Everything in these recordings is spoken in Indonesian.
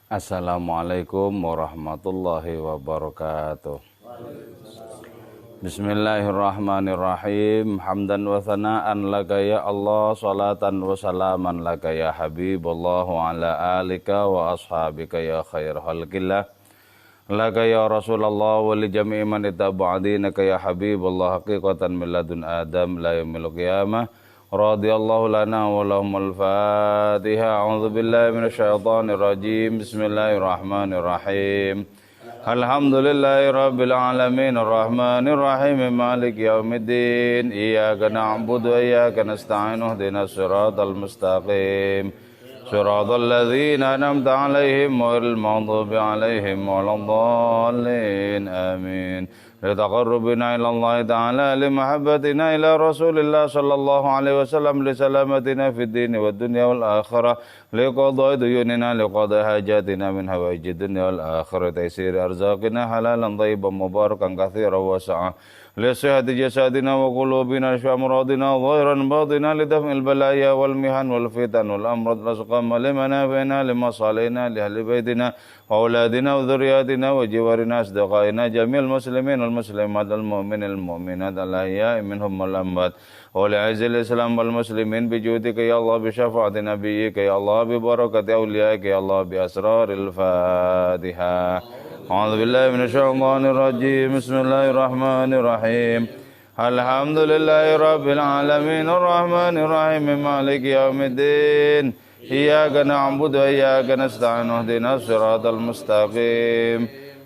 Assalamualaikum warahmatullahi wabarakatuh. Bismillahirrahmanirrahim. Hamdan wa thana'an laka ya Allah, salatan wa salaman laka ya Habibullah, wa ala alika wa ashabika ya khair khalqillah, laka ya Rasulullah wa li jami'i man ittaba'adinaka ya Habibullah, haqiqatan min ladun Adam la yaumil qiyamah. Radiyallahu lana wa lahumul Fatiha. A'udzu billahi minasyaitonir rajim. Bismillahirrahmanirrahim. Alhamdulillahi rabbil alamin arrahmanir rahim maliki yaumiddin. Iyyaka na'budu wa iyyaka nasta'in. Ihdinas siratal mustaqim. Siratal ladzina an'amta 'alaihim ghairil maghdubi 'alaihim waladdallin. Amin. لتقربنا إلى الله تعالى لمحبتنا إلى رسول الله صلى الله عليه وسلم لسلامتنا في الدين والدنيا والآخرة لقضاء ديوننا لقضاء حاجاتنا من حوائج الدنيا والآخرة تيسير أرزاقنا حلالا طيبا مباركا كثيرا واسعا لصحة جسدنا وقلوبنا شفاء أمراضنا ظاهرا باطنا لدفع البلايا والمحن والفتن والأمراض الأسقام لمنافعنا لمصالحنا لأهل بيتنا وأولادنا وذرياتنا وجوارنا أصدقائنا جميع المسلمين والمسلمات المؤمنين المؤمنات الأحياء منهم والأموات ولعز الإسلام والمسلمين بجودك يا الله بشفاعة نبيك يا الله ببركة أوليائك يا الله بأسرار الفاتحة. أعوذ بالله من الشيطان الرجيم. بسم الله الرحمن الرحيم. الحمد لله رب العالمين الرحمن الرحيم مالك يوم الدين. إياك نعبد وإياك نستعين. اهدنا الصراط المستقيم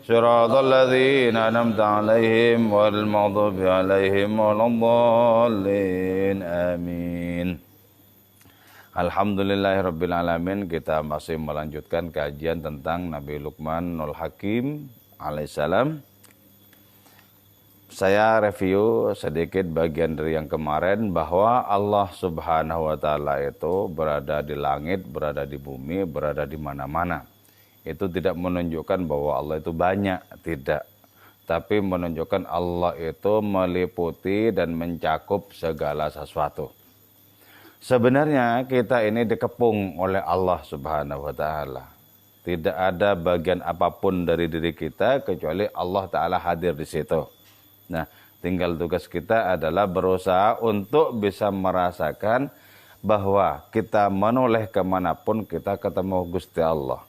صراط الذين أنعمت عليهم غير المغضوب عليهم ولا الضالين. Amin. Alhamdulillahirabbil alamin. Kita masih melanjutkan kajian tentang Nabi Luqmanul Hakim alaihissalam. Saya review sedikit bagian dari yang kemarin bahwa Allah Subhanahu wa taala itu berada di langit, berada di bumi, berada di mana-mana. Itu tidak menunjukkan bahwa Allah itu banyak, tidak. Tapi menunjukkan Allah itu meliputi dan mencakup segala sesuatu. Sebenarnya kita ini dikepung oleh Allah Subhanahu wa taala. Tidak ada bagian apapun dari diri kita kecuali Allah taala hadir di situ. Nah, tinggal tugas kita adalah berusaha untuk bisa merasakan bahwa kita menoleh kemanapun kita ketemu Gusti Allah.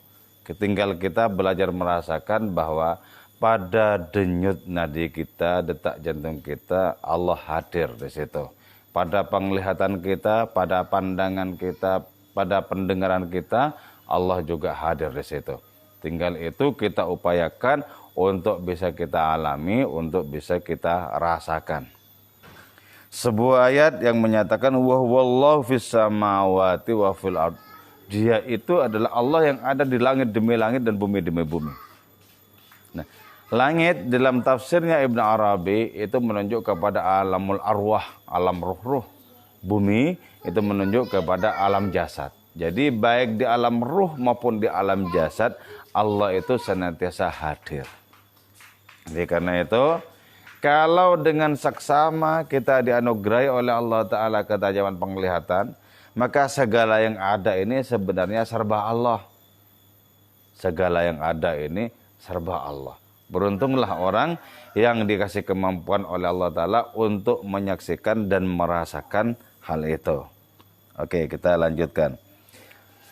Tinggal kita belajar merasakan bahwa pada denyut nadi kita, detak jantung kita, Allah hadir di situ. Pada penglihatan kita, pada pandangan kita, pada pendengaran kita, Allah juga hadir di situ. Tinggal itu kita upayakan untuk bisa kita alami, untuk bisa kita rasakan. Sebuah ayat yang menyatakan wa huwallahu fis samawati wa fil ard. Dia itu adalah Allah yang ada di langit demi langit dan bumi demi bumi. Nah, langit dalam tafsirnya Ibn Arabi itu menunjuk kepada alamul arwah, alam ruh-ruh. Bumi itu menunjuk kepada alam jasad. Jadi baik di alam ruh maupun di alam jasad, Allah itu senantiasa hadir. Jadi karena itu, kalau dengan saksama kita dianugerahi oleh Allah Ta'ala ketajaman penglihatan, maka segala yang ada ini sebenarnya serba Allah. Segala yang ada ini serba Allah. Beruntunglah orang yang dikasih kemampuan oleh Allah Ta'ala untuk menyaksikan dan merasakan hal itu. Oke, kita lanjutkan.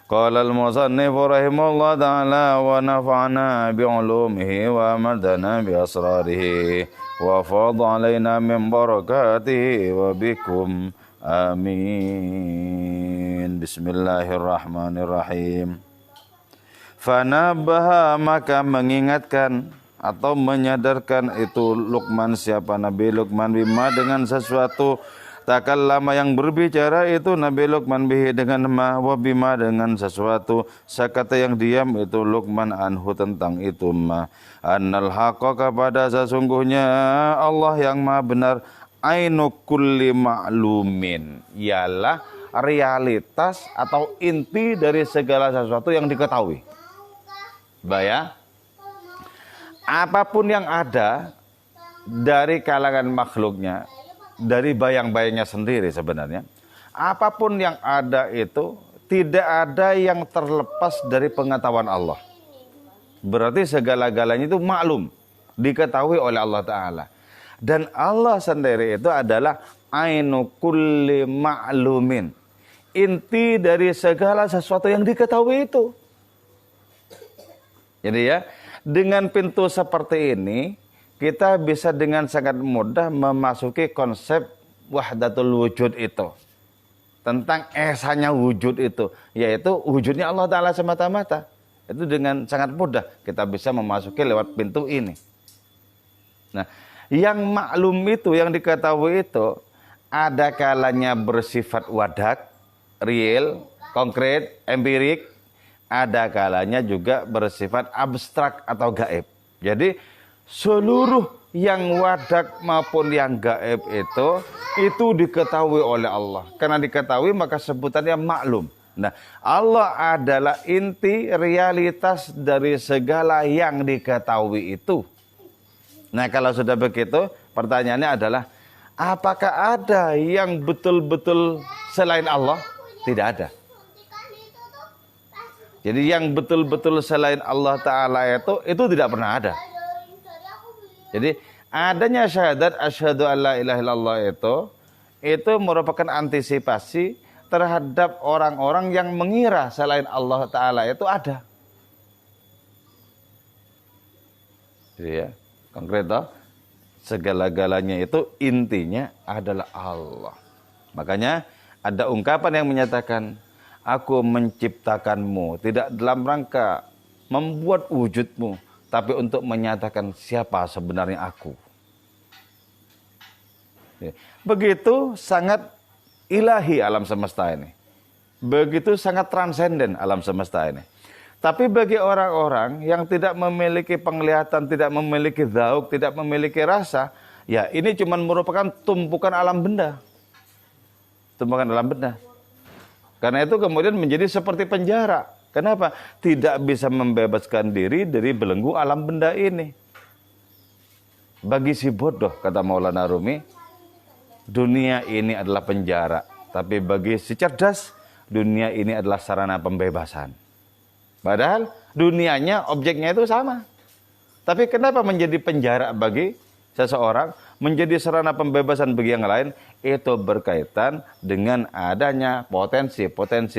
Qala al-musannif rahimahullah ta'ala wa nafa'ana bi'ulumihi wa amadana bi asrarihi wa fadha alaina min barakatihi wa bikum. Amin. Bismillahirrahmanirrahim. Fanabaha, maka mengingatkan atau menyadarkan itu Luqman, siapa Nabi Luqman, bima dengan sesuatu, takallama yang berbicara itu Nabi Luqman bihi dengan ma, wa bima dengan sesuatu, sakata yang diam itu Luqman anhu tentang itu ma, annal haqqa, kepada sesungguhnya Allah yang maha benar, ainu kulli ma'lumin, ialah realitas atau inti dari segala sesuatu yang diketahui. Baya, apapun yang ada dari kalangan makhluknya, dari bayang-bayangnya sendiri sebenarnya, apapun yang ada itu tidak ada yang terlepas dari pengetahuan Allah. Berarti segala-galanya itu maklum, diketahui oleh Allah Ta'ala. Dan Allah sendiri itu adalah ainu kulli ma'lumin. Inti dari segala sesuatu yang diketahui itu. Jadi ya, dengan pintu seperti ini, kita bisa dengan sangat mudah memasuki konsep wahdatul wujud itu. Tentang esanya wujud itu, yaitu wujudnya Allah Ta'ala semata-mata. Itu dengan sangat mudah kita bisa memasuki lewat pintu ini. Nah, yang maklum itu, yang diketahui itu, ada kalanya bersifat wadak, real, konkret, empirik. Ada kalanya juga bersifat abstrak atau gaib. Jadi seluruh yang wadak maupun yang gaib itu diketahui oleh Allah. Karena diketahui maka sebutannya maklum. Nah, Allah adalah inti realitas dari segala yang diketahui itu. Nah, kalau sudah begitu, pertanyaannya adalah, apakah ada yang betul-betul selain Allah? Tidak ada. Jadi yang betul-betul selain Allah Ta'ala itu tidak pernah ada. Jadi adanya syahadat asyhadu alla ilaha illallah itu merupakan antisipasi terhadap orang-orang yang mengira selain Allah Ta'ala itu ada. Jadi ya, konkret toh, segala-galanya itu intinya adalah Allah. Makanya ada ungkapan yang menyatakan, aku menciptakanmu tidak dalam rangka membuat wujudmu, tapi untuk menyatakan siapa sebenarnya aku. Begitu sangat ilahi alam semesta ini. Begitu sangat transenden alam semesta ini. Tapi bagi orang-orang yang tidak memiliki penglihatan, tidak memiliki dzauq, tidak memiliki rasa, ya ini cuma merupakan tumpukan alam benda. Tumpukan alam benda. Karena itu kemudian menjadi seperti penjara. Kenapa? Tidak bisa membebaskan diri dari belenggu alam benda ini. Bagi si bodoh, kata Maulana Rumi, dunia ini adalah penjara. Tapi bagi si cerdas, dunia ini adalah sarana pembebasan. Padahal dunianya, objeknya itu sama. Tapi kenapa menjadi penjara bagi seseorang, menjadi sarana pembebasan bagi yang lain? Itu berkaitan dengan adanya potensi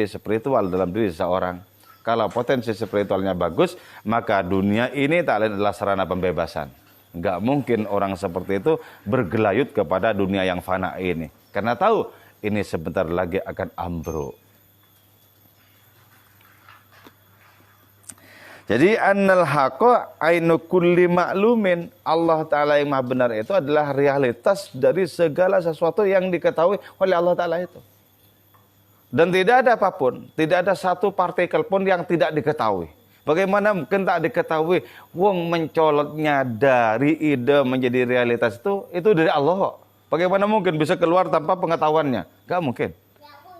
spiritual dalam diri seseorang. Kalau potensi spiritualnya bagus, maka dunia ini tak lain adalah sarana pembebasan. Nggak mungkin orang seperti itu bergelayut kepada dunia yang fana ini. Karena tahu, ini sebentar lagi akan ambruk. Jadi annal haqqa ainu kulli ma'lumin. Allah Ta'ala yang maha benar itu adalah realitas dari segala sesuatu yang diketahui oleh Allah Ta'ala itu. Dan tidak ada apapun, tidak ada satu partikel pun yang tidak diketahui. Bagaimana mungkin tak diketahui? Wong mencolotnya dari ide menjadi realitas itu dari Allah. Bagaimana mungkin bisa keluar tanpa pengetahuannya? Gak mungkin.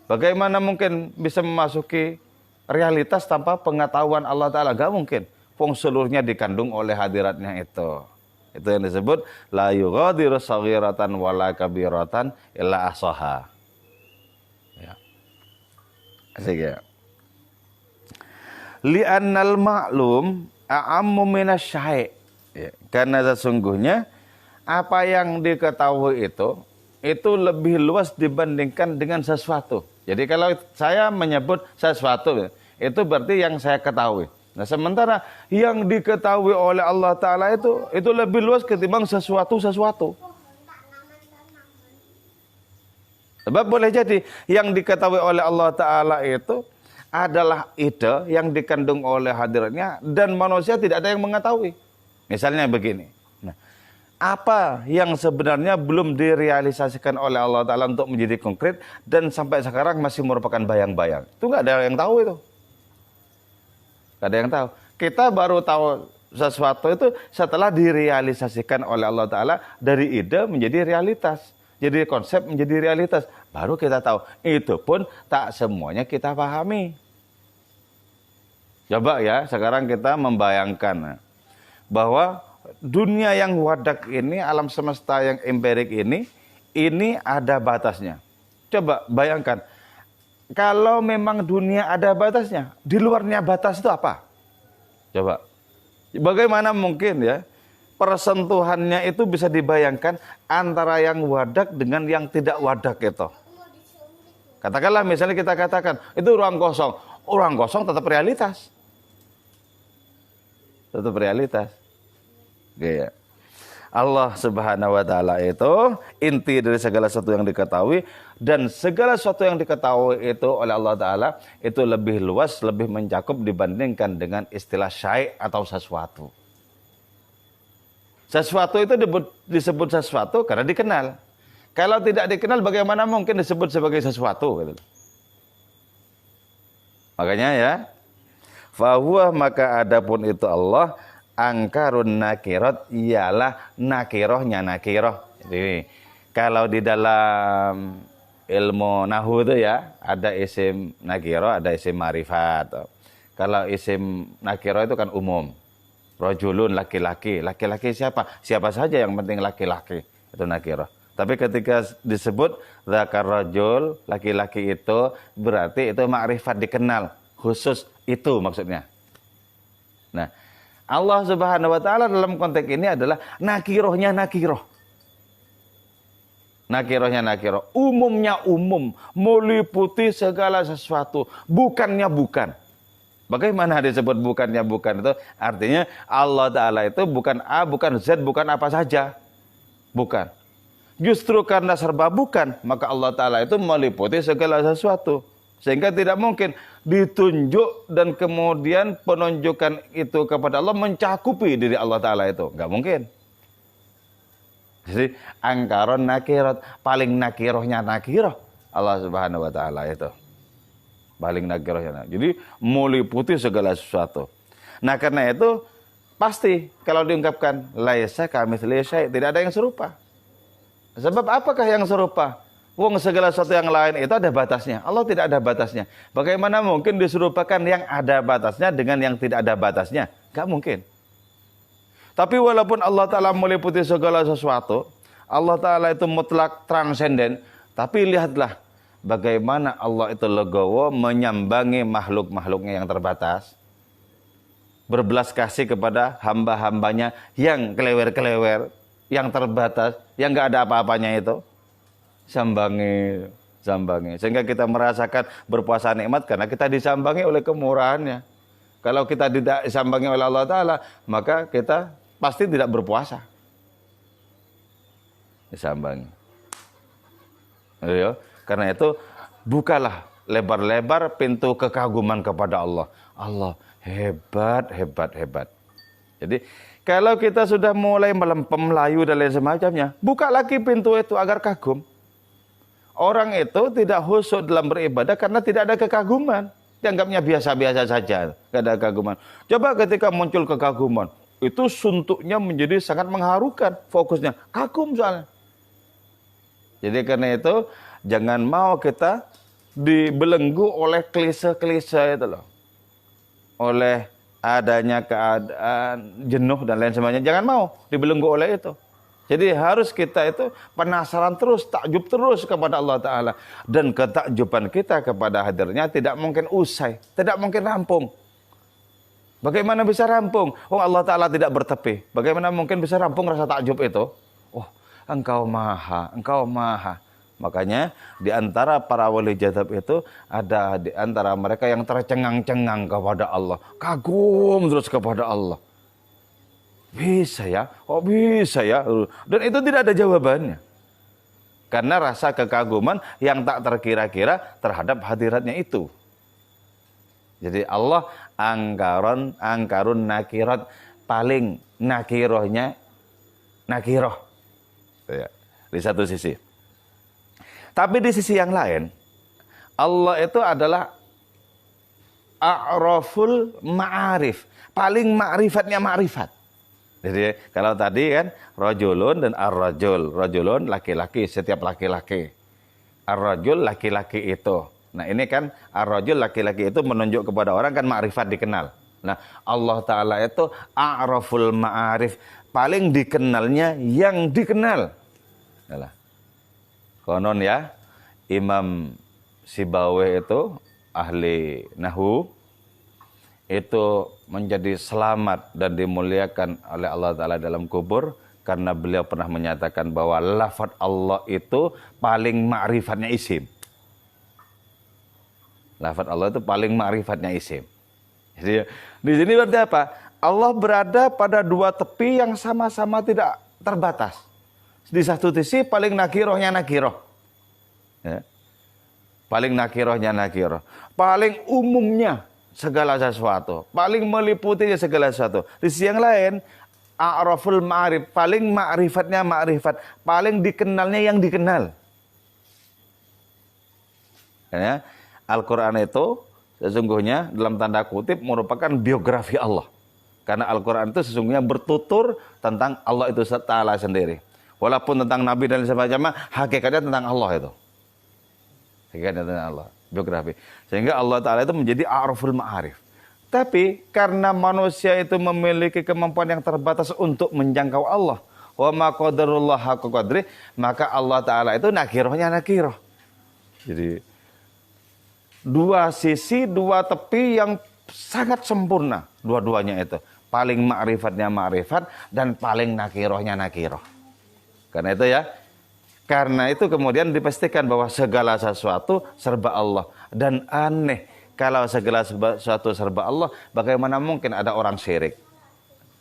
Bagaimana mungkin bisa memasuki realitas tanpa pengetahuan Allah Ta'ala? Gak mungkin. Wong seluruhnya dikandung oleh hadiratnya itu. Itu yang disebut la yughadiru saghiratan wala kabiratan illa ahsaha. Ya. Asik ya. Li'annal ma'lum a'ammu minasyai'. Ya, karena sesungguhnya apa yang diketahui itu lebih luas dibandingkan dengan sesuatu. Jadi kalau saya menyebut sesuatu, itu berarti yang saya ketahui. Nah, sementara yang diketahui oleh Allah Ta'ala itu lebih luas ketimbang sesuatu-sesuatu. Sebab boleh jadi yang diketahui oleh Allah Ta'ala itu adalah ide yang dikandung oleh hadiratnya dan manusia tidak ada yang mengetahui. Misalnya begini. Nah, apa yang sebenarnya belum direalisasikan oleh Allah Ta'ala untuk menjadi konkret dan sampai sekarang masih merupakan bayang-bayang. Itu nggak ada yang tahu itu. Nggak ada yang tahu. Kita baru tahu sesuatu itu setelah direalisasikan oleh Allah Ta'ala dari ide menjadi realitas. Jadi konsep menjadi realitas. Baru kita tahu. Itu pun tak semuanya kita pahami. Coba ya, sekarang kita membayangkan bahwa dunia yang wadak ini, alam semesta yang empirik ini ada batasnya. Coba bayangkan, kalau memang dunia ada batasnya, di luarnya batas itu apa? Coba. Bagaimana mungkin ya persentuhannya itu bisa dibayangkan antara yang wadak dengan yang tidak wadak itu. Katakanlah misalnya kita katakan itu ruang kosong. Ruang kosong tetap realitas. Tetap realitas. Iya. Allah Subhanahu wa taala itu inti dari segala sesuatu yang diketahui, dan segala sesuatu yang diketahui itu oleh Allah taala itu lebih luas, lebih mencakup dibandingkan dengan istilah syai' atau sesuatu. Sesuatu itu disebut sesuatu karena dikenal. Kalau tidak dikenal bagaimana mungkin disebut sebagai sesuatu gitu. Makanya ya, fahuwa maka adapun itu Allah angkarun nakirat ialah nakirohnya nakiroh. Jadi kalau di dalam ilmu nahwu itu ya ada isim nakiroh, ada isim ma'rifat. Kalau isim nakiroh itu kan umum. Rajulun laki-laki, laki-laki siapa? Siapa saja yang penting laki-laki itu nakiroh. Tapi ketika disebut dzakar rajul, laki-laki itu berarti itu ma'rifat dikenal, khusus itu maksudnya. Nah, Allah Subhanahu wa taala dalam konteks ini adalah nakirohnya nakiroh. Nakirohnya nakiroh. Umumnya umum, meliputi segala sesuatu. Bukannya bukan. Bagaimana disebut bukannya bukan itu? Artinya Allah taala itu bukan A, bukan Z, bukan apa saja. Bukan. Justru karena serba bukan, maka Allah taala itu meliputi segala sesuatu. Sehingga tidak mungkin ditunjuk dan kemudian penunjukan itu kepada Allah mencakupi diri Allah Ta'ala itu. Nggak mungkin. Jadi angkaron nakirat, paling nakirohnya nakiroh Allah Subhanahu Wa Ta'ala itu. Paling nakirohnya. Jadi meliputi segala sesuatu. Nah karena itu pasti kalau diungkapkan laisa kamitslihi syai', tidak ada yang serupa. Sebab apakah yang serupa? Wong segala sesuatu yang lain itu ada batasnya. Allah tidak ada batasnya. Bagaimana mungkin diserupakan yang ada batasnya dengan yang tidak ada batasnya? Gak mungkin. Tapi walaupun Allah Ta'ala meliputi segala sesuatu, Allah Ta'ala itu mutlak transenden, tapi lihatlah bagaimana Allah itu legowo menyambangi makhluk-makhluknya yang terbatas. Berbelas kasih kepada hamba-hambanya yang kelewer-kelewer, yang terbatas, yang gak ada apa-apanya itu. Sambangi. Sehingga kita merasakan berpuasa nikmat karena kita disambangi oleh kemurahannya. Kalau kita tidak disambangi oleh Allah Ta'ala, maka kita pasti tidak berpuasa. Disambangi. Ya, karena itu, bukalah lebar-lebar pintu kekaguman kepada Allah. Allah hebat, hebat, hebat. Jadi, kalau kita sudah mulai melempem, layu dan lain semacamnya, buka lagi pintu itu agar kagum. Orang itu tidak khusyuk dalam beribadah karena tidak ada kekaguman. Dianggapnya biasa-biasa saja, tidak ada kekaguman. Coba ketika muncul kekaguman, itu suntuknya menjadi sangat mengharukan, fokusnya kagum soalnya. Jadi karena itu, jangan mau kita dibelenggu oleh klise-klise itu loh. Oleh adanya keadaan jenuh dan lain sebagainya, jangan mau dibelenggu oleh itu. Jadi harus kita itu penasaran terus, takjub terus kepada Allah Ta'ala. Dan ketakjuban kita kepada hadirnya tidak mungkin usai, tidak mungkin rampung. Bagaimana bisa rampung? Oh Allah Ta'ala tidak bertepi. Bagaimana mungkin bisa rampung rasa takjub itu? Oh engkau maha, engkau maha. Makanya di antara para wali jazab itu ada di antara mereka yang tercengang-cengang kepada Allah. Kagum terus kepada Allah. Bisa ya, kok bisa ya? Dan itu tidak ada jawabannya. Karena rasa kekaguman yang tak terkira-kira terhadap hadiratnya itu. Jadi Allah angkarun nakirat, paling nakirohnya nakiroh. Ya, di satu sisi. Tapi di sisi yang lain, Allah itu adalah a'raful ma'arif, paling ma'rifatnya ma'rifat. Jadi kalau tadi kan rajulun dan ar-rajul. Rajulun laki-laki, setiap laki-laki. Ar-rajul laki-laki itu. Nah ini kan ar-rajul laki-laki itu menunjuk kepada orang kan ma'rifat dikenal. Nah Allah Ta'ala itu a'raful ma'arif. Paling dikenalnya yang dikenal. Yalah. Konon ya Imam Sibawayh itu ahli nahwu. itu menjadi selamat dan dimuliakan oleh Allah Ta'ala dalam kubur, karena beliau pernah menyatakan bahwa lafaz Allah itu paling ma'rifatnya isim. Lafaz Allah itu paling ma'rifatnya isim. Jadi di sini berarti apa? Allah berada pada dua tepi yang sama-sama tidak terbatas. Di satu sisi paling nakirohnya nakiroh. Ya. Paling nakirohnya nakiroh. Paling umumnya segala sesuatu. Paling meliputinya segala sesuatu. Di sisi yang lain, a'raful ma'rif. Paling ma'rifatnya ma'rifat. Paling dikenalnya yang dikenal. Ya. Al-Quran itu sesungguhnya dalam tanda kutip merupakan biografi Allah. Karena Al-Quran itu sesungguhnya bertutur tentang Allah itu Ta'ala sendiri. Walaupun tentang Nabi dan sebagainya, hakikatnya tentang Allah itu. Hakikatnya tentang Allah, biografi. Sehingga Allah Ta'ala itu menjadi a'raful ma'arif. Tapi karena manusia itu memiliki kemampuan yang terbatas untuk menjangkau Allah. Wa ma qadarullah haqqa qadri, maka Allah Ta'ala itu nakirohnya nakiroh. Jadi dua sisi, dua tepi yang sangat sempurna. Dua-duanya itu. Paling ma'rifatnya ma'rifat dan paling nakirohnya nakiroh. Karena itu kemudian dipastikan bahwa segala sesuatu serba Allah. Dan aneh, kalau segala sesuatu serba Allah, bagaimana mungkin ada orang syirik?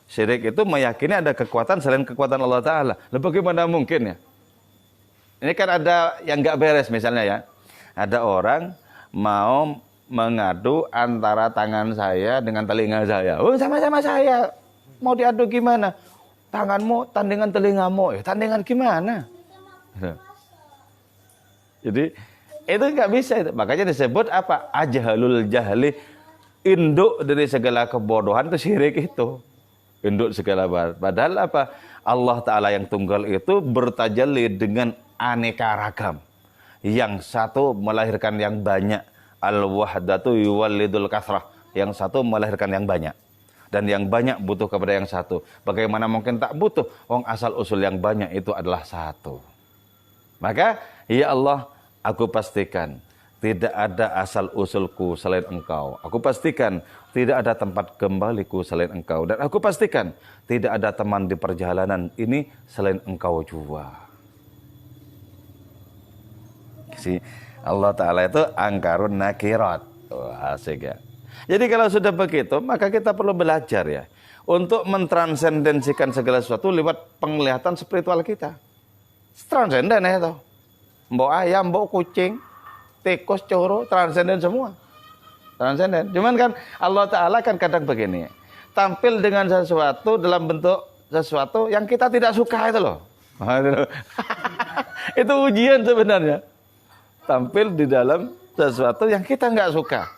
Syirik itu meyakini ada kekuatan selain kekuatan Allah Ta'ala. Lalu bagaimana mungkin ya? Ini kan ada yang gak beres misalnya ya. Ada orang mau mengadu antara tangan saya dengan telinga saya. Oh, sama-sama saya. Mau diadu gimana? Tanganmu tandingan telingamu. Tandingan gimana? Jadi itu nggak bisa itu. Makanya disebut apa? Ajhalul jahli. Induk dari segala kebodohan itu syirik itu. Induk segala bahan. Padahal apa? Allah Ta'ala yang tunggal itu bertajalli dengan aneka ragam. Yang satu melahirkan yang banyak. Al-wahdatu yuwallidul kathrah. Yang satu melahirkan yang banyak. Dan yang banyak butuh kepada yang satu. Bagaimana mungkin tak butuh? Wong asal usul yang banyak itu adalah satu. Maka, ya Allah, aku pastikan tidak ada asal usulku selain Engkau. Aku pastikan tidak ada tempat kembaliku selain Engkau. Dan aku pastikan tidak ada teman di perjalanan ini selain Engkau juga. Si Allah Ta'ala itu angkarun nakirat. Asik ya. Jadi kalau sudah begitu, maka kita perlu belajar ya. Untuk mentransendensikan segala sesuatu lewat penglihatan spiritual kita. Transenden ya itu. Mbok ayam, mbok kucing, tikus, coro, transenden semua. Transenden. Cuman kan Allah Ta'ala kan kadang begini. Tampil dengan sesuatu dalam bentuk sesuatu yang kita tidak suka itu loh. Itu ujian sebenarnya. Tampil di dalam sesuatu yang kita nggak suka.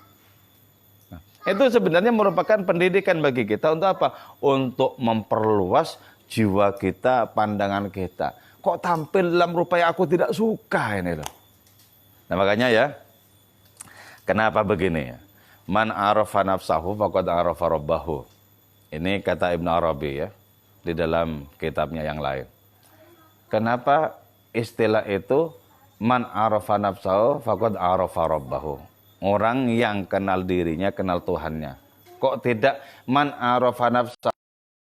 Nah, itu sebenarnya merupakan pendidikan bagi kita untuk apa? Untuk memperluas jiwa kita, pandangan kita. Kok tampil dalam rupa yang aku tidak suka ini loh. Nah makanya ya, kenapa begini ya? Man arafa nafsahu faqad arafa rabbahu. Ini kata Ibn Arabi ya, di dalam kitabnya yang lain. Kenapa istilah itu man arafa nafsahu faqad arafa rabbahu? Orang yang kenal dirinya, kenal Tuhannya. Kok tidak man arafa nafsahu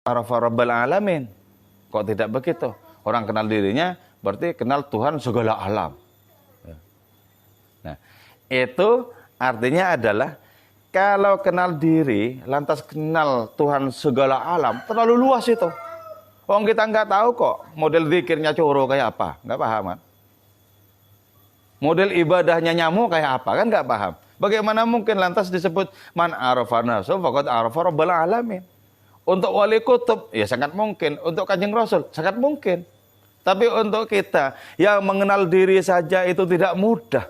arafa rabbal alamin? Kok tidak begitu? Orang kenal dirinya berarti kenal Tuhan segala alam. Nah, itu artinya adalah kalau kenal diri, lantas kenal Tuhan segala alam, terlalu luas itu. Orang kita nggak tahu kok model zikirnya coro kayak apa, nggak paham kan? Model ibadahnya nyamuk kayak apa, kan nggak paham. Bagaimana mungkin lantas disebut man arafa nafsahu faqad arafa rabbal alamin? Untuk wali kutub, ya sangat mungkin. Untuk Kanjeng Rasul, sangat mungkin. Tapi untuk kita yang mengenal diri saja itu tidak mudah.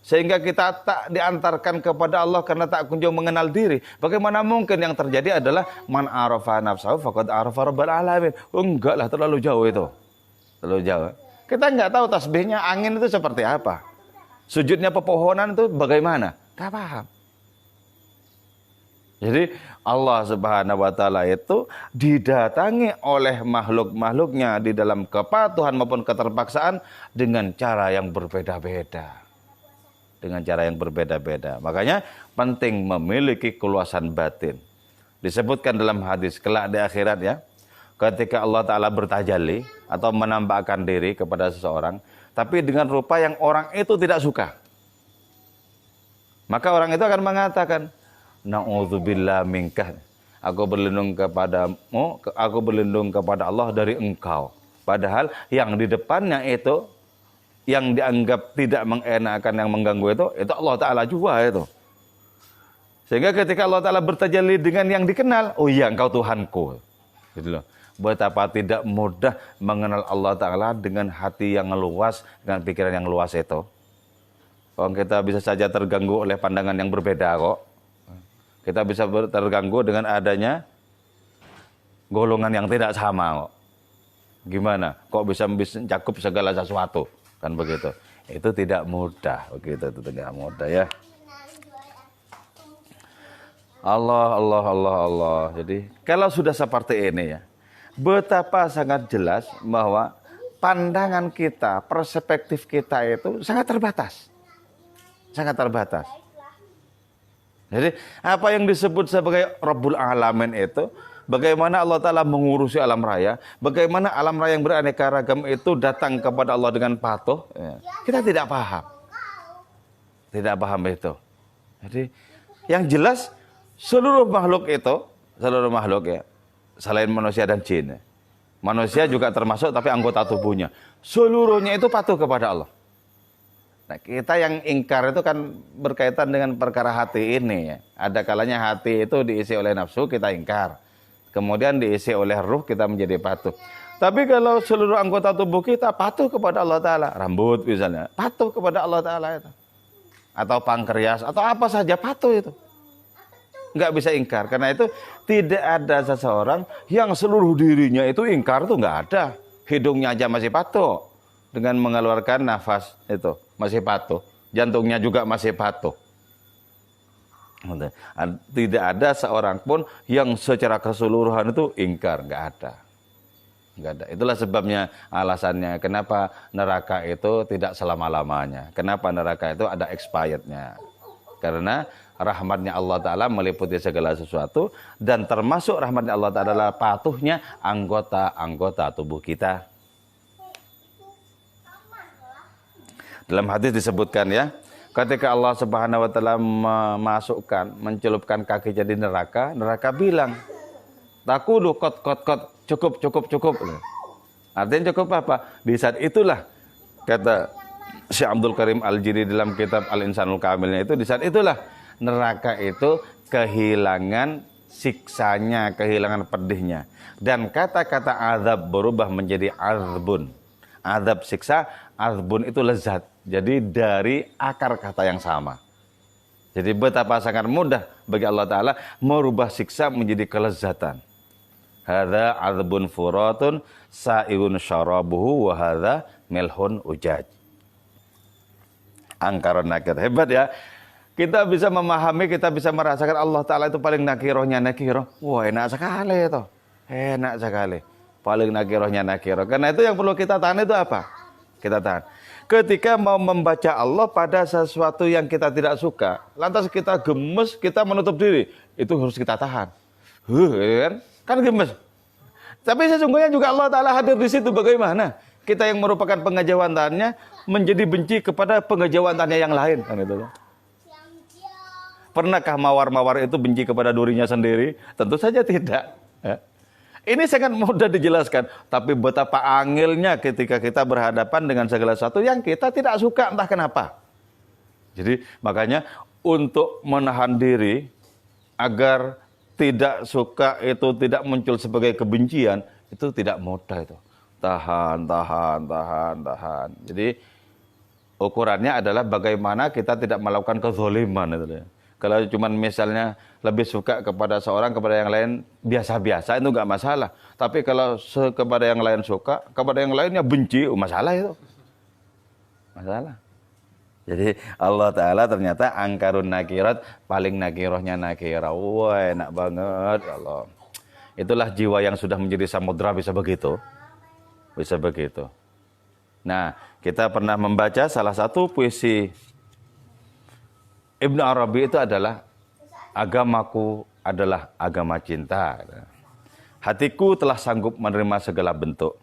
Sehingga kita tak diantarkan kepada Allah karena tak kunjung mengenal diri. Bagaimana mungkin yang terjadi adalah man arafa nafsahu faqad arafa rabbal alamin. Oh, enggak lah, terlalu jauh itu. Terlalu jauh. Kita enggak tahu tasbihnya angin itu seperti apa. Sujudnya pepohonan itu bagaimana? Enggak paham. Jadi Allah Subhanahu wa Ta'ala itu didatangi oleh makhluk-makhluknya di dalam kepatuhan maupun keterpaksaan dengan cara yang berbeda-beda. dengan cara yang berbeda-beda. Makanya penting memiliki keluasan batin. Disebutkan dalam hadis kelak di akhirat ya, ketika Allah Ta'ala bertajalli atau menampakkan diri kepada seseorang, tapi dengan rupa yang orang itu tidak suka. Maka orang itu akan mengatakan, na'udzubillah minkah. Aku berlindung kepadamu, aku berlindung kepada Allah dari engkau. Padahal yang di depannya itu, yang dianggap tidak mengenakan, yang mengganggu itu Allah Ta'ala juga itu. Sehingga ketika Allah Ta'ala bertajalli dengan yang dikenal, oh iya engkau Tuhanku. Gitu loh. Betapa tidak mudah mengenal Allah Ta'ala dengan hati yang luas, dengan pikiran yang luas itu. Kalau kita bisa saja terganggu oleh pandangan yang berbeda kok. Kita bisa terganggu dengan adanya golongan yang tidak sama kok. Gimana? Kok bisa mencakup segala sesuatu? Kan begitu. Itu tidak mudah. Begitu, itu tidak mudah ya. Allah. Jadi kalau sudah seperti ini ya, betapa sangat jelas bahwa pandangan kita, perspektif kita itu sangat terbatas. Sangat terbatas. Jadi apa yang disebut sebagai Rabbul Alamin itu, bagaimana Allah Ta'ala mengurusi alam raya, bagaimana alam raya yang beraneka ragam itu datang kepada Allah dengan patuh, ya, kita tidak paham. Tidak paham itu. Jadi yang jelas seluruh makhluk ya, selain manusia dan jin. Manusia juga termasuk tapi anggota tubuhnya. Seluruhnya itu patuh kepada Allah. Nah, kita yang ingkar itu kan berkaitan dengan perkara hati ini ya. Ada kalanya hati itu diisi oleh nafsu, kita ingkar. Kemudian diisi oleh ruh, kita menjadi patuh. Tapi kalau seluruh anggota tubuh kita patuh kepada Allah Ta'ala, rambut misalnya, patuh kepada Allah Ta'ala itu. Atau pankreas, atau apa saja patuh itu. Nggak bisa ingkar, karena itu tidak ada seseorang yang seluruh dirinya itu ingkar, itu nggak ada. Hidungnya aja masih patuh dengan mengeluarkan nafas itu masih patuh, jantungnya juga masih patuh. Tidak ada seorang pun yang secara keseluruhan itu ingkar, nggak ada. Nggak ada. Itulah sebabnya, alasannya kenapa neraka itu tidak selama-lamanya, kenapa neraka itu ada expirednya. Karena rahmatnya Allah Ta'ala meliputi segala sesuatu, dan termasuk rahmatnya Allah Ta'ala adalah patuhnya anggota-anggota tubuh kita. Dalam hadis disebutkan ya, ketika Allah Subhanahu wa Ta'ala mencelupkan kakinya di neraka, neraka bilang, takudu kot, cukup. Artinya cukup apa? Di saat itulah, kata Syekh Abdul Karim Al-Jili dalam kitab Al-Insanul Kamilnya itu, di saat itulah neraka itu kehilangan siksanya, kehilangan pedihnya. Dan kata-kata azab berubah menjadi azbun. Azab siksa, azbun itu lezat. Jadi dari akar kata yang sama. Jadi betapa sangat mudah bagi Allah Ta'ala merubah siksa menjadi kelezatan. Hadza azbun furatun sa'irun syarabuhu wa hadza milhun ujaj. Angkaron nakir. Hebat ya. Kita bisa memahami, kita bisa merasakan Allah Ta'ala itu paling nakirohnya nakiroh. Wah, enak sekali itu. Enak sekali. Paling nakirohnya nakiroh. Karena itu yang perlu kita tahan itu apa? Kita tahan. Ketika mau membaca Allah pada sesuatu yang kita tidak suka, lantas kita gemes, kita menutup diri. Itu harus kita tahan. Kan gemes. Tapi sesungguhnya juga Allah Ta'ala hadir di situ. Bagaimana? Kita yang merupakan pengejawantannya menjadi benci kepada pengejawantannya yang lain. Kan itu. Pernahkah mawar-mawar itu benci kepada durinya sendiri? Tentu saja tidak. Ya. Ini sangat mudah dijelaskan. Tapi betapa angilnya ketika kita berhadapan dengan segala sesuatu yang kita tidak suka entah kenapa. Jadi makanya untuk menahan diri agar tidak suka itu tidak muncul sebagai kebencian, itu tidak mudah itu. Tahan. Jadi ukurannya adalah bagaimana kita tidak melakukan kezaliman itu. Kalau cuma misalnya lebih suka kepada seorang, kepada yang lain biasa-biasa, itu nggak masalah. Tapi kalau kepada yang lain suka, kepada yang lainnya benci, masalah itu. Masalah. Jadi Allah Ta'ala ternyata angkarun nakirat, paling nakirohnya nakirah. Wah, enak banget Allah. Itulah jiwa yang sudah menjadi samudra bisa begitu. Bisa begitu. Nah, kita pernah membaca salah satu puisi Ibnu Arabi itu adalah agamaku adalah agama cinta. Hatiku telah sanggup menerima segala bentuk.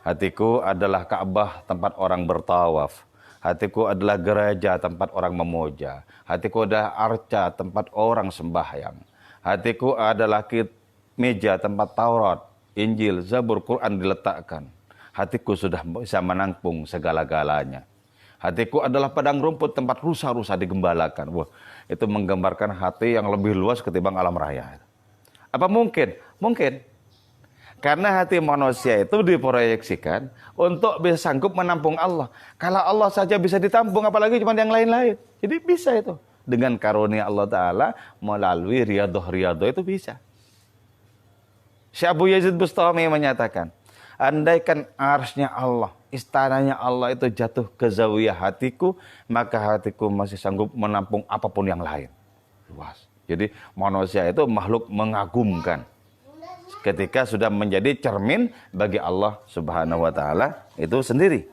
Hatiku adalah Ka'bah tempat orang bertawaf. Hatiku adalah gereja tempat orang memuja. Hatiku adalah arca tempat orang sembahyang. Hatiku adalah meja tempat Taurat, Injil, Zabur, Quran diletakkan. Hatiku sudah bisa menampung segala-galanya. Hatiku adalah padang rumput tempat rusa-rusa digembalakan. Wah, itu menggambarkan hati yang lebih luas ketimbang alam raya. Apa mungkin? Mungkin. Karena hati manusia itu diproyeksikan untuk bisa sanggup menampung Allah. Kalau Allah saja bisa ditampung, apalagi cuma yang lain-lain. Jadi bisa itu. Dengan karunia Allah Ta'ala melalui riadoh-riadoh itu bisa. Syekh Abu Yazid Bustami menyatakan, andaikan arsy-nya Allah, istananya Allah itu jatuh ke zawiyah hatiku, maka hatiku masih sanggup menampung apapun yang lain. Luas. Jadi manusia itu makhluk mengagumkan. Ketika sudah menjadi cermin bagi Allah Subhanahu wa Ta'ala itu sendiri.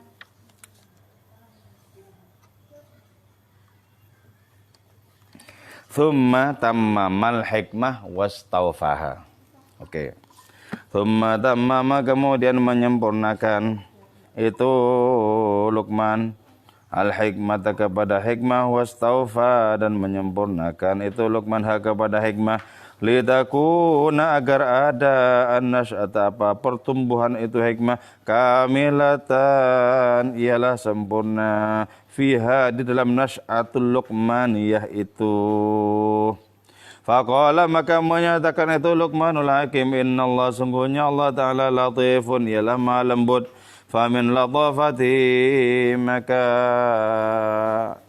Thumma tammamal hikmah wastaufaha. Oke. Thumma tammama, kemudian menyempurnakan itu Luqman al-hikmata kepada hikmah, wastaufa dan menyempurnakan itu Luqman kepada hikmah, litakuna agar ada an-nasy'ata apa pertumbuhan itu hikmah kamilatan ialah sempurna fiha di dalam nasy'atul Luqmaniyah itu. Faqala maka menyatakan itu Luqmanul Hakim, innallah sungguhnya Allah Ta'ala latifun ialah maha lembut. Famin latafati maka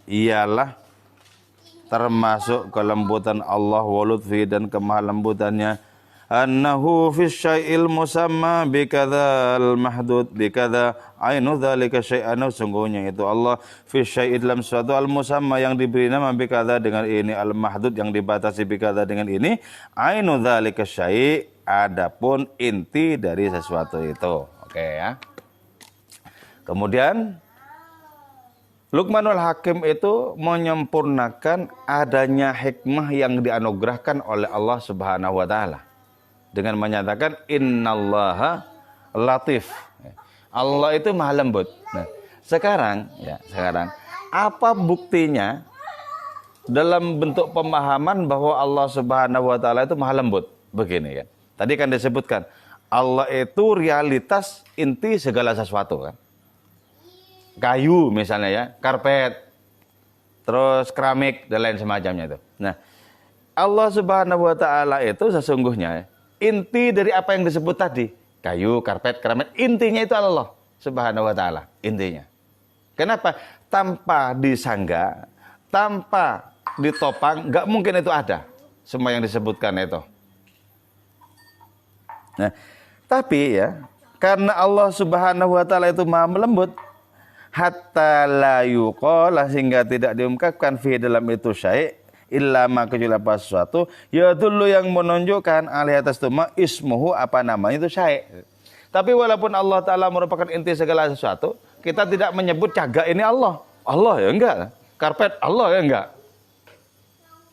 ialah termasuk kelembutan Allah walutfi dan kemahalembutannya annahu fi syai'il musamma bikadzal mahdud bikadza ainu dzalika syai'an, sungguhnya itu Allah fi syai' dalam suatu al musamma yang diberi nama bikadza dengan ini, al mahdud yang dibatasi bikadza dengan ini, ainu dzalika syai' adapun inti dari sesuatu itu. Oke ya. Kemudian Luqmanul Hakim itu menyempurnakan adanya hikmah yang dianugerahkan oleh Allah Subhanahu wa Ta'ala dengan menyatakan innallaha latif. Allah itu maha lembut. Nah, sekarang apa buktinya dalam bentuk pemahaman bahwa Allah Subhanahu wa Ta'ala itu maha lembut? Begini ya. Tadi kan disebutkan Allah itu realitas inti segala sesuatu kan. Kayu misalnya ya, karpet, terus keramik dan lain semacamnya itu. Nah, Allah Subhanahu wa Ta'ala itu sesungguhnya inti dari apa yang disebut tadi, kayu, karpet, keramik, intinya itu Allah Subhanahu wa Ta'ala, intinya. Kenapa? Tanpa disangga, tanpa ditopang, nggak mungkin itu ada semua yang disebutkan itu. Nah, tapi ya, karena Allah Subhanahu wa Ta'ala itu maha melembut, hatta la yuqala sehingga tidak diungkapkan fi dalam itu syai' illa ma kecuali apa sesuatu ya dulu yang menunjukkan alih atas tuma ismuhu apa namanya itu syai'. Tapi walaupun Allah Ta'ala merupakan inti segala sesuatu, kita tidak menyebut cagak ini Allah. Allah ya enggak. Karpet Allah ya enggak.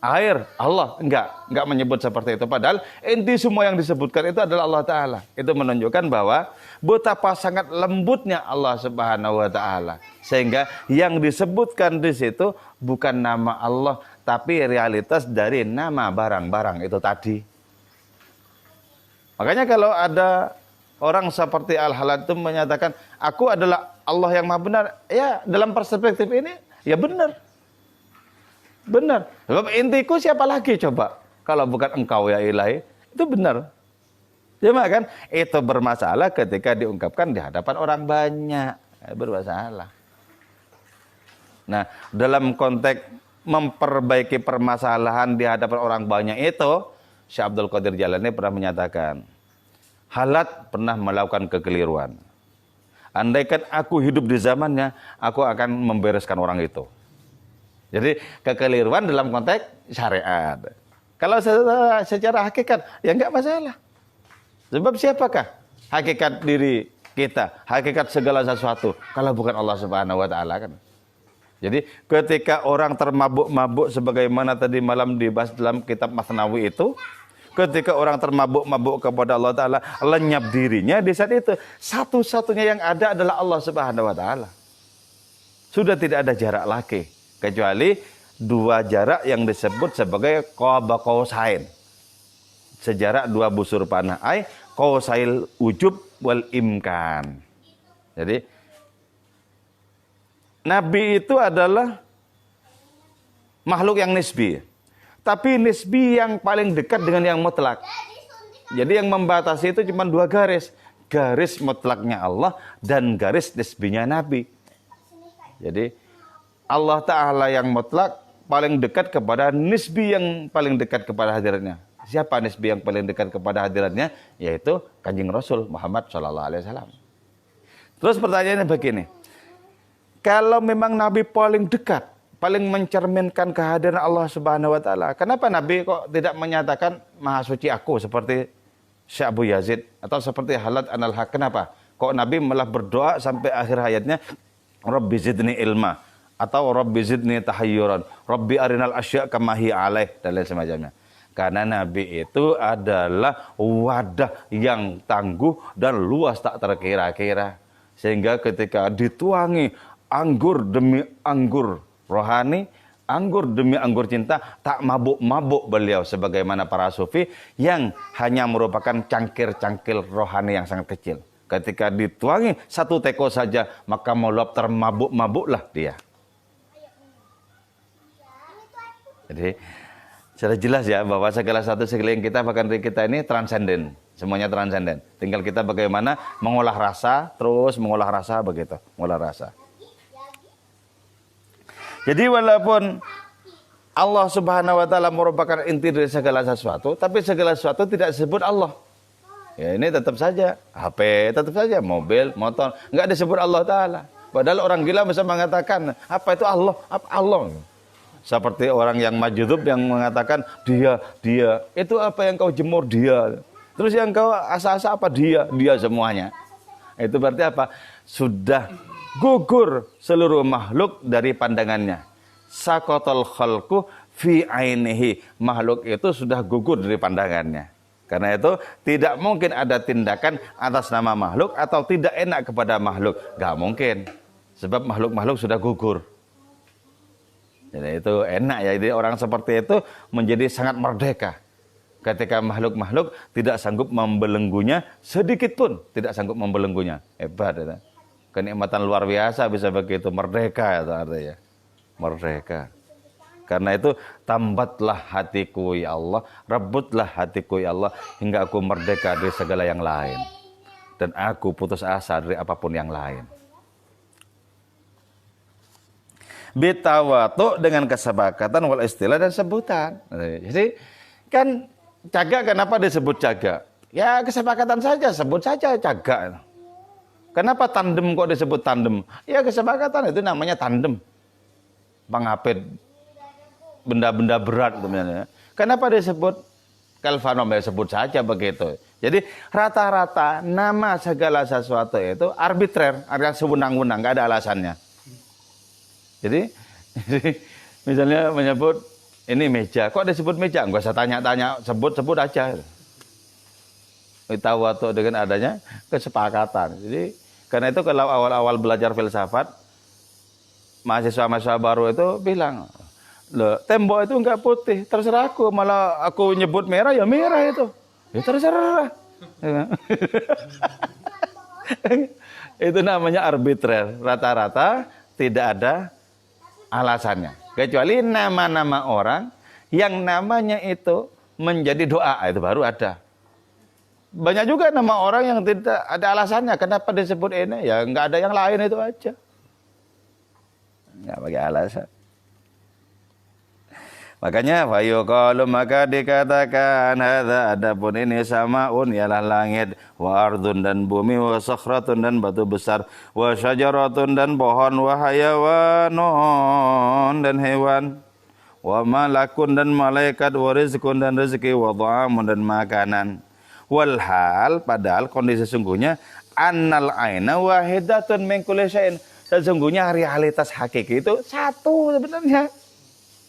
Air Allah enggak menyebut seperti itu. Padahal inti semua yang disebutkan itu adalah Allah Ta'ala. Itu menunjukkan bahwa betapa sangat lembutnya Allah Subhanahu wa Ta'ala. Sehingga yang disebutkan di situ bukan nama Allah, tapi realitas dari nama barang-barang itu tadi. Makanya kalau ada orang seperti Al-Halad itu menyatakan, aku adalah Allah yang maha benar. Ya dalam perspektif ini, ya benar. Benar. Sebab intiku siapa lagi coba? Kalau bukan engkau ya ilahi. Itu benar. Cuma kan itu bermasalah ketika diungkapkan di hadapan orang banyak. Bermasalah. Nah, dalam konteks memperbaiki permasalahan di hadapan orang banyak itu, Syekh Abdul Qadir Jalani pernah menyatakan, Halad pernah melakukan kekeliruan. Andaikan aku hidup di zamannya, aku akan membereskan orang itu. Jadi kekeliruan dalam konteks syariat. Kalau secara hakikat, ya enggak masalah. Sebab siapakah hakikat diri kita, hakikat segala sesuatu, kalau bukan Allah Subhanahu wa Ta'ala kan? Jadi ketika orang termabuk-mabuk sebagaimana tadi malam dibahas dalam kitab Masnawi itu, ketika orang termabuk-mabuk kepada Allah Ta'ala, lenyap dirinya di saat itu, satu-satunya yang ada adalah Allah Subhanahu Wa Ta'ala. Sudah tidak ada jarak lagi, kecuali dua jarak yang disebut sebagai qaba qausain. Sejarak dua busur panah, ai qausail ujub wal imkan. Jadi Nabi itu adalah makhluk yang nisbi. Tapi nisbi yang paling dekat dengan yang mutlak. Jadi yang membatasi itu cuma dua garis. Garis mutlaknya Allah dan garis nisbinya Nabi. Jadi Allah Ta'ala yang mutlak paling dekat kepada nisbi yang paling dekat kepada hadiratnya. Siapa nisbi yang paling dekat kepada hadiratnya? Yaitu Kanjeng Rasul Muhammad SAW. Terus pertanyaannya begini. Kalau memang Nabi paling dekat, paling mencerminkan kehadiran Allah Subhanahu Wa Ta'ala, kenapa Nabi kok tidak menyatakan Maha Suci aku seperti Syekh Abu Yazid atau seperti Halat An-Al-Haq? Kenapa? Kok Nabi malah berdoa sampai akhir hayatnya, Rabbi zidni ilma atau Rabbi zidni tahayyuran, Rabbi arinal asya' kama hiya alaih dan lain semacamnya. Karena Nabi itu adalah wadah yang tangguh dan luas tak terkira-kira. Sehingga ketika dituangi anggur demi anggur rohani, anggur demi anggur cinta, tak mabuk-mabuk beliau sebagaimana para sufi yang hanya merupakan cangkir-cangkir rohani yang sangat kecil. Ketika dituangi satu teko saja, maka meluap termabuk-mabuklah dia. Jadi sudah jelas ya bahwa segala satu sekeliling kita, bahkan diri kita ini transenden. Semuanya transenden. Tinggal kita bagaimana mengolah rasa, terus mengolah rasa begitu, mengolah rasa. Jadi walaupun Allah Subhanahu Wa Ta'ala merupakan inti dari segala sesuatu, tapi segala sesuatu tidak disebut Allah. Ya ini tetap saja HP, tetap saja mobil, motor, nggak disebut Allah Ta'ala. Padahal orang gila bisa mengatakan apa itu Allah, apa Allah. Seperti orang yang majdzub yang mengatakan dia, itu apa yang kau jemur dia. Terus yang kau asa-asa apa dia semuanya. Itu berarti apa? Sudah gugur seluruh makhluk dari pandangannya. Saqatal khalqu fi ainihi. Makhluk itu sudah gugur dari pandangannya. Karena itu tidak mungkin ada tindakan atas nama makhluk atau tidak enak kepada makhluk. Gak mungkin. Sebab makhluk-makhluk sudah gugur. Jadi itu enak ya. Jadi orang seperti itu menjadi sangat merdeka. Ketika makhluk-makhluk tidak sanggup membelenggunya, sedikit pun tidak sanggup membelenggunya. Hebat ya. Kenikmatan luar biasa bisa begitu, merdeka itu artinya. Merdeka. Karena itu tambatlah hatiku ya Allah, rebutlah hatiku ya Allah hingga aku merdeka dari segala yang lain. Dan aku putus asa dari apapun yang lain. Bitawatu dengan kesepakatan wal istilah dan sebutan. Jadi kan jaga, kenapa disebut jaga? Ya kesepakatan saja, sebut saja jaga. Kenapa tandem kok disebut tandem? Ya kesepakatan itu namanya tandem. Pengapit benda-benda berat sebenarnya. Kenapa disebut kalvanom? Ya sebut saja begitu. Jadi rata-rata nama segala sesuatu itu arbitrer, artinya sewenang-wenang, nggak ada alasannya. Jadi misalnya menyebut ini meja, kok disebut meja? Enggak usah tanya-tanya, sebut aja. Bitawatu dengan adanya kesepakatan. Jadi karena itu kalau awal-awal belajar filsafat, mahasiswa-mahasiswa baru itu bilang, loh tembok itu enggak putih, terserah aku, malah aku nyebut merah ya merah itu. Ya terserah. Itu namanya arbitrer, rata-rata tidak ada alasannya. Kecuali nama-nama orang yang namanya itu menjadi doa, itu baru ada. Banyak juga nama orang yang tidak ada alasannya. Kenapa disebut ini? Ya nggak ada yang lain itu aja. Nggak pakai alasan. Makanya fayuqalu, maka dikatakan hadza, adapun ini samaun ialah langit, wa ardun dan bumi, wa sakhratun dan batu besar, wa syajaratun dan pohon, wa hayawanun dan hewan, wa malakun dan malaikat, wa rizqun dan rezeki, wa dha'amun dan makanan. Walhal, padahal kondisi sesungguhnya annal aina wahidatun min kulli syai'in, Sesungguhnya realitas hakiki itu satu sebenarnya.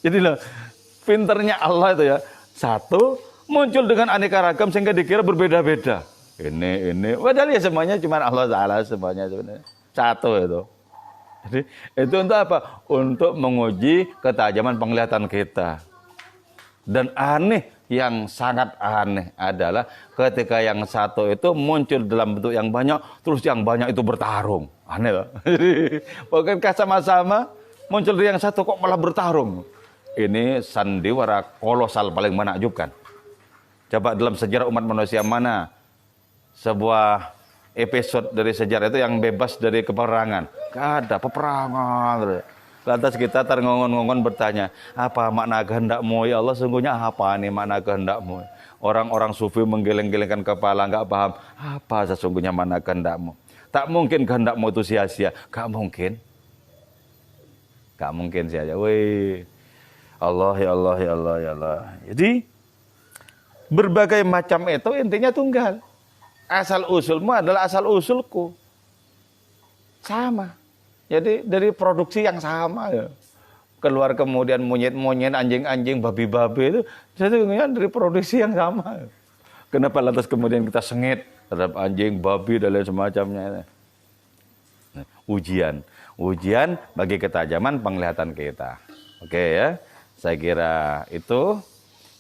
Jadi loh, pinternya Allah itu ya, satu muncul dengan aneka ragam sehingga dikira berbeda-beda. Ini, padahal ya semuanya cuma Allah Ta'ala semuanya sebenarnya. Satu itu. Jadi itu untuk apa? Untuk menguji ketajaman penglihatan kita. Dan aneh, yang sangat aneh adalah ketika yang satu itu muncul dalam bentuk yang banyak, terus yang banyak itu bertarung. Aneh loh. Bukankah sama-sama muncul dari yang satu kok malah bertarung? Ini sandiwara kolosal paling menakjubkan. Coba dalam sejarah umat manusia mana sebuah episode dari sejarah itu yang bebas dari peperangan? Gak ada peperangan. Lantas kita terngongon-ngongon bertanya, apa makna kehendakmu ya Allah? Sungguhnya apa nih makna kehendakmu? Orang-orang sufi menggeleng-gelengkan kepala, nggak paham apa sesungguhnya makna kehendakmu. Tak mungkin kehendakmu itu sia-sia. Gak mungkin. Gak mungkin sia-sia. Wih, Allah ya Allah ya Allah ya Allah. Jadi berbagai macam itu intinya tunggal. Asal usulmu adalah asal usulku. Sama. Jadi dari produksi yang sama ya. Keluar kemudian monyet-monyet, anjing-anjing, babi-babi itu sesungguhnya dari produksi yang sama. Kenapa lantas kemudian kita sengit terhadap anjing, babi dan lain semacamnya. Ujian bagi ketajaman penglihatan kita. Oke ya. Saya kira itu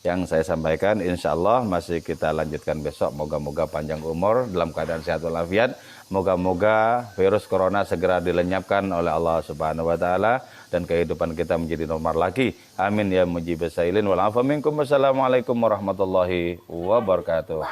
yang saya sampaikan. Insya Allah masih kita lanjutkan besok. Moga-moga panjang umur dalam keadaan sehat walafiat. Moga-moga virus corona segera dilenyapkan oleh Allah Subhanahu wa taala dan kehidupan kita menjadi normal lagi. Amin ya mujibas sailin wal afa minkum. Wassalamualaikum warahmatullahi wabarakatuh.